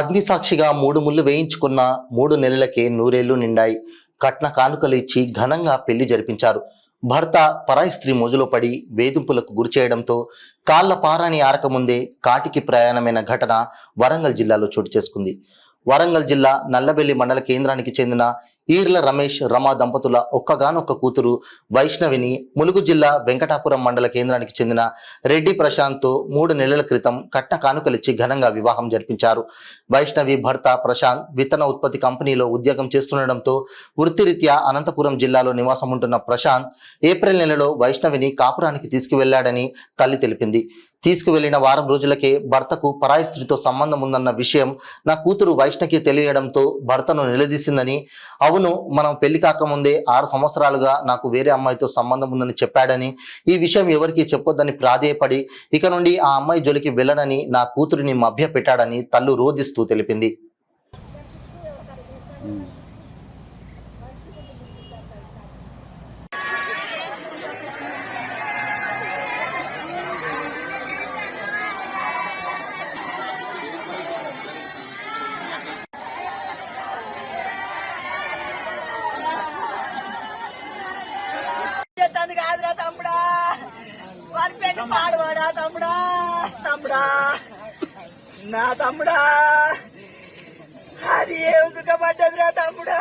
అగ్నిసాక్షిగా 3 ముళ్ళు వేయించుకున్న 3 నెలలకే నూరేళ్లు నిండాయి. కట్న కానుకలు ఇచ్చి ఘనంగా పెళ్లి జరిపించారు. భర్త పరాయి స్త్రీ మోజులో పడి వేధింపులకు గురి చేయడంతో కాళ్ల పారాని ఆరకముందే కాటికి ప్రయాణమైన ఘటన వరంగల్ జిల్లాలో చోటు చేసుకుంది. వరంగల్ జిల్లా నల్లబెల్లి మండల కేంద్రానికి చెందిన ఈర్ల రమేష్ రమా దంపతుల ఒక్కగానొక్క కూతురు వైష్ణవిని ములుగు జిల్లా వెంకటాపురం మండల కేంద్రానికి చెందిన రెడ్డి ప్రశాంత్తో 3 నెలల క్రితం కట్న కానుకలిచ్చి ఘనంగా వివాహం జరిపించారు. వైష్ణవి భర్త ప్రశాంత్ విత్తన ఉత్పత్తి కంపెనీలో ఉద్యోగం చేస్తుండటంతో వృత్తిరీత్యా అనంతపురం జిల్లాలో నివాసం ఉంటున్న ప్రశాంత్ ఏప్రిల్ నెలలో వైష్ణవిని కాపురానికి తీసుకువెళ్లాడని తల్లి తెలిపింది. తీసుకువెళ్లిన వారం రోజులకే భర్తకు పరాయి స్త్రీతో సంబంధం ఉందన్న విషయం నా కూతురు వైష్ణవికి తెలియడంతో భర్తను నిలదీసిందని, అవును మనం పెళ్లి కాకముందే 6 సంవత్సరాలుగా నాకు వేరే అమ్మాయితో సంబంధం ఉందని చెప్పాడని, ఈ విషయం ఎవరికి చెప్పొద్దని ప్రాధేయపడి ఇక నుండి ఆ అమ్మాయి జోలికి వెళ్ళనని నా కూతురిని మభ్య పెట్టాడని తల్లు రోధిస్తూ తెలిపింది. నా తమ్ముడా అది ఏ ఉదుకబడ్డదిరా తమ్ముడా.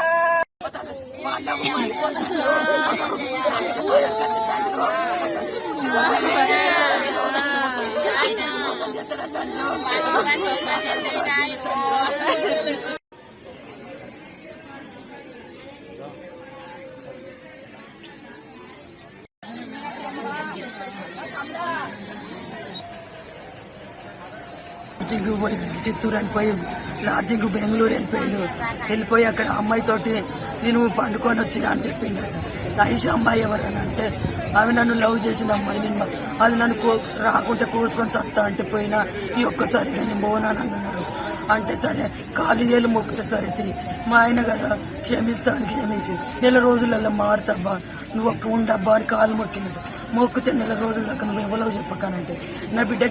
పోయి చిత్తూరు వెళ్ళిపోయి లాడ్జింగ్ బెంగళూరు వెళ్ళిపోయి అక్కడ అమ్మాయితోటి నేను పండుకొని వచ్చినా అని చెప్పింది. రహీష్ అమ్మాయి ఎవరని అంటే ఆమె నన్ను లవ్ చేసిన అమ్మాయి, నేను అది నన్ను రాకుంటే కోసుకొని సత్తా అంటే పోయినా ఈ ఒక్కసారి నేను పోనాను అన్నారు. అంటే సరే కాలు మొక్కుతే సరే మా ఆయన కదా క్షమిస్తాను క్షమించి నెల రోజులలో మారుతాబ్బా నువ్వు ఒక్క ఉండబ్బా అని కాలు మొక్కినట్టు మొక్కితే నెల రోజులకు నువ్వు ఎవరో చెప్పకానంటే నా బిడ్డ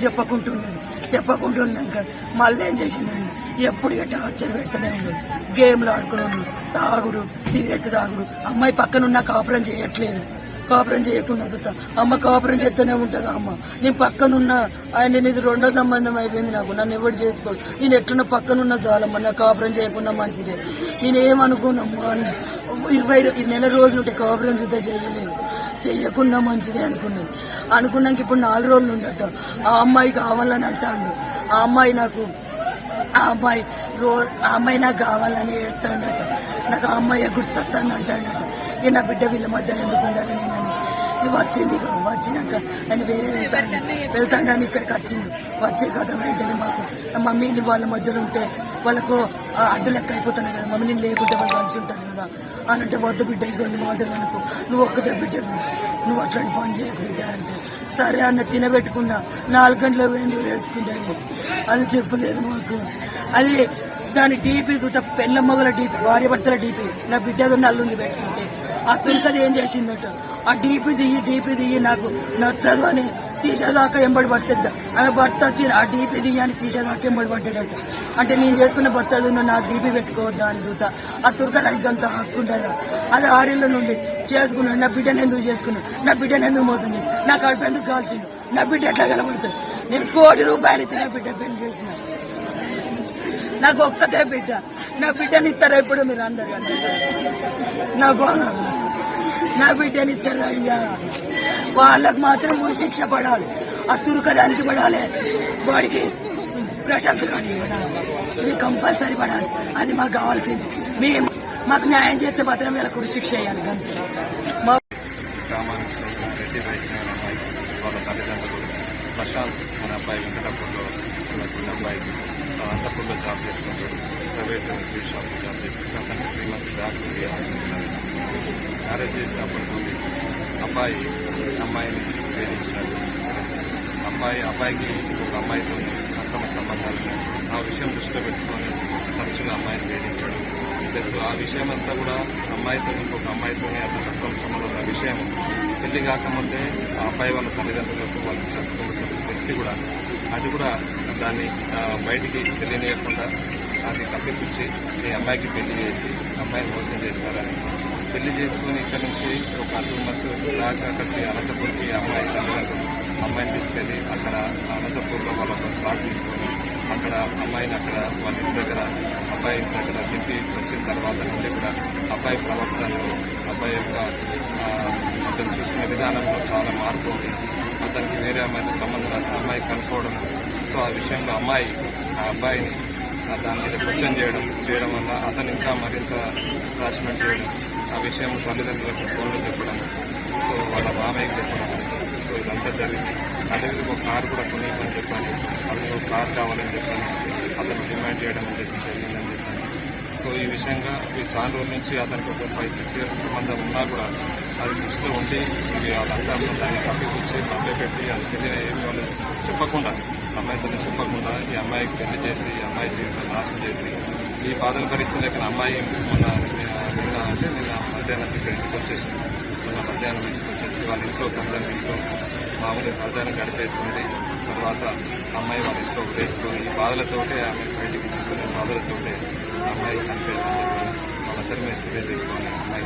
చెప్పకుంటున్నాక మళ్ళీ ఏం చేసిందండి ఎప్పుడు గట్ట టార్చర్ పెడుతూనే ఉన్నాడు. గేమ్లు ఆడుకున్నాడు, తాగుడు, సిగరెట్ తాగుడు. అమ్మాయి పక్కనున్నా కాపురం చేయట్లేదు, కాపురం చేయకుండా చూస్తా అమ్మ కాపురం చేస్తూనే ఉంటుంది. అమ్మ నేను పక్కనున్నా ఆయన ఇది 2వ సంబంధం అయిపోయింది నాకు, నన్ను ఎవరు చేసుకోడు, నేను ఎట్లున్నా పక్కనున్నా చాలమ్మ, నాకు కాపురం చేయకుండా మంచిదే. నేనేమనుకున్నామ్మా 20 నెల రోజులు ఉంటే కాపురం చూద్దా చెయ్యకుండా మంచిదే అనుకున్నాక ఇప్పుడు 4 రోజులు ఉండట ఆ అమ్మాయి కావాలని అంటాడు. ఆ అమ్మాయి నాకు కావాలని ఏడుతాడట, నాకు ఆ అమ్మాయి గుర్తొస్తాను అంటాడట. ఇక నా బిడ్డ వీళ్ళ మధ్యలో ఎందుకు ఉండాలి నేనని వచ్చినాక ఆయన వేరే వెళ్తాడని ఇక్కడికి వచ్చింది. వచ్చే కదా వెంటనే మాకు మమ్మీ వాళ్ళ మధ్యలో ఉంటే వాళ్ళకు అడ్డు లెక్క అయిపోతున్నాయి కదా, మమ్మీ నేను లేకుంటే వాళ్ళు కలిసి ఉంటారు కదా అని అంటే వద్ద బిడ్డ ఇటువంటి మాటలు అనుకో, నువ్వు ఒక్కదే బిడ్డ, నువ్వు అట్లాంటి పని చేయకు బిడ్డ అంటే సరే అన్న తినబెట్టుకున్నా 4 గంటల వేసుకుంటాను. అది చెప్పలేదు మాకు. అది దాని డీపీ చూత పెళ్ళ మొగల డీపీ, భార్య భర్తల డీపీ, నా బిడ్డతో నల్లుండి పెట్టుకుంటే ఆ తులకది ఏం చేసిందట, ఆ డీపీ దియ్యి నాకు నచ్చదు అని తీసేదాకా ఎంబడి పడుతుంది. ఆమె భర్త వచ్చి ఆ డీపీ దియ్యి అని తీసేదాకా ఎంబడి పడ్డాడట. అంటే నేను చేసుకున్న భర్త నా డీపీ పెట్టుకోవద్దా అని చూత ఆ తుర్క దానికి అంత హక్కు ఉంటుందా. అది 6 ఏళ్ళ నుండి చేసుకున్నాడు. నా బిడ్డను ఎందుకు చేసుకున్నాడు, నా బిడ్డను ఎందుకు మోసం చేసి, నా కడుపు ఎందుకు కాల్చిండు, నా బిడ్డ ఎట్లా కలబడుతుంది. నేను 1 కోటి రూపాయలు ఇచ్చి నా బిడ్డ పెళ్లి చేసిన, నాకు ఒక్కతే బిడ్డ, నా బిడ్డని ఇస్తారా ఇప్పుడు మీరు అందరు నా బిడ్డని ఇస్తారా అయ్యా. వాళ్ళకు మాత్రం శిక్ష పడాలి, ఆ తురుకదానికి పడాలి, వాడికి ప్రశాంత్ కానీ పడాలి, కంపల్సరీ పడాలి. అది మాకు కావాల్సింది. మాకు న్యాయం చేస్తే మాత్రం వీళ్ళకు శిక్ష వేయాలి. ప్రశాంత్ మన అబ్బాయి వెంకటాపూర్లో ఉన్న అబ్బాయి అనంతపూర్లో జాబ్ చేస్తున్నాడు, ప్రైవేట్ స్వీట్ షాప్లో జాబ్ చేస్తున్నాడు. 3 months బ్యాక్ మ్యారేజ్ చేసినప్పటి నుండి అమ్మాయిని వేధించినట్టు, అబ్బాయికి ఒక అమ్మాయితో అక్రమ సంబంధాలు, ఆ విషయం దృష్టిలో పెట్టుకొని తరచుగా అమ్మాయిని వేధించడం, ప్లస్ ఆ విషయం అంతా కూడా అమ్మాయితో ఇంకొక అమ్మాయితోనే అతను అక్రమ సంబంధం ఆ విషయం పెళ్లి కాకముందే ఆ అబ్బాయి వాళ్ళ తల్లిదండ్రులకు వాళ్ళ కుటుంబ సభ్యులకు తెలిసి కూడా అది కూడా దాన్ని బయటికి తెలియనియకుండా అది కప్పిపుచ్చి ఈ అమ్మాయికి పెళ్లి చేసి అమ్మాయిని మోసం చేస్తారని పెళ్లి చేసుకుని ఇక్కడ నుంచి ఒక 2 months దాకా అక్కడికి అనంతపూర్కి అమ్మాయి తల్లిదండ్రులు అమ్మాయిని తీసుకెళ్ళి అక్కడ అనంతపూర్లో వాళ్ళ ఒక ఫ్లాట్ తీసుకొని అక్కడ అమ్మాయిని అక్కడ వాళ్ళ ఇంటి దగ్గర అబ్బాయి ఇంటి దగ్గర దింపి వచ్చిన తర్వాత నుండి కూడా అబ్బాయి ప్రవర్తనలో అబ్బాయి యొక్క అతను చూసుకునే విధానంలో చాలా మార్పు ఉంది. అతనికి వేరే అమ్మాయితో సంబంధం అమ్మాయి కనుక్కోవడం. సో ఆ విషయంలో అమ్మాయి ఆ అబ్బాయిని దాని మీద క్వశ్చన్ చేయడం వల్ల అతను ఇంకా మరింత అటాచ్మెంట్ చేయడం, ఆ విషయం తల్లిదండ్రులకు ఫోన్లో చెప్పడం, సో వాళ్ళ మామయ్యకి చెప్పడం. సో ఇదంతా జరిగింది. అదేవిధంగా ఒక కారు కూడా కొనివ్వని చెప్పాను, అతను ఒక కారు కావాలని చెప్పాను, అతను డిమాండ్ చేయడం అనేది జరిగిందని చెప్పాను. సో ఈ విషయంగా ఈ చాలా రోజుల నుంచి అతనికి ఒక 5-6 years సంబంధం ఉన్నా కూడా అది దృష్టిలో ఉండి ఇది వాళ్ళంతా దాన్ని కప్పిపుచ్చి పెట్టి అది తెలియని ఏమి వాళ్ళు చెప్పకుండా అమ్మాయితో చెప్పకుండా ఈ అమ్మాయికి పెళ్లి చేసి ఈ అమ్మాయి జీవితం నాశనం చేసి ఈ బాధలు భరించలేక అమ్మాయి నిన్న మధ్యాహ్నం ఇంటికి వచ్చేసి మధ్యాహ్నం ఇంటికి వచ్చేసి వాళ్ళ ఇంట్లో కొందరు ఇంట్లో మామూలుగా మధ్యాహ్నం గడిపేస్తుంది. తర్వాత అమ్మాయి వాళ్ళ ఇంట్లో వేసుకొని ఈ బాధలతోటే ఆమె బయటికి తీసుకునే బాధలతోటే అమ్మాయి చనిపోయిందని వాళ్ళందరి మీద చర్య తీసుకొని అమ్మాయి